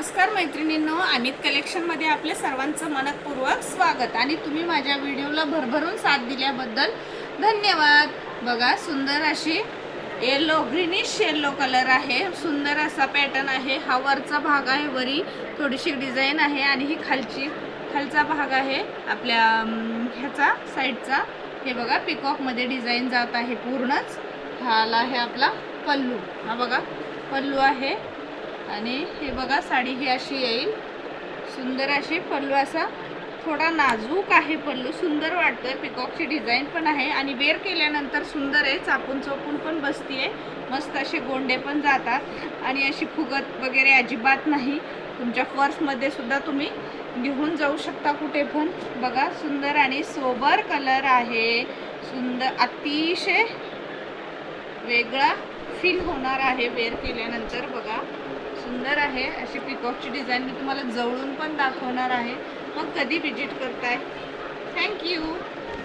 नमस्कार मैत्रिणींनो, अमित कलेक्शनमध्ये आपले सर्वांचं मनपूर्वक स्वागत आणि तुम्ही माझ्या व्हिडिओला भरभरून साथ दिल्याबद्दल धन्यवाद। बघा, सुंदर अशी येलो ग्रीनिश येलो कलर आहे, सुंदर असा पॅटर्न आहे। हा वरचा भाग आहे, वरी थोडीशी डिझाईन आहे आणि ही खालचा भाग आहे आपल्या ह्याचा साईडचा। हे बघा, पिकॉकमध्ये डिझाईन जात आहे पूर्णच। हा आहे आपला पल्लू, हा बघा पल्लू आहे आणि हे बघा साडी ही अशी येईल, सुंदर अशी पल्लू, असा थोडा नाजूक आहे पल्लू, सुंदर वाटतोय। पिकॉकची डिझाईन पण आहे आणि वेअर केल्यानंतर सुंदर आहे, चापून चोपून पण बसतीये, मस्त असे गोंडे पण जातात आणि अशी फुगत वगैरे अजिबात नाही। तुमच्या पर्समध्ये सुद्धा तुम्ही घेऊन जाऊ शकता कुठे पण। बघा, सुंदर आणि सोबर कलर आहे, सुंदर, अतिशय वेगळा फील होणार आहे वेअर केल्यानंतर। बघा, सुंदर आहे अशी पिकॉकची डिझाईन, मी तुम्हाला जवळून पण दाखवणार आहे। मग कधी विजिट करताय? थँक्यू।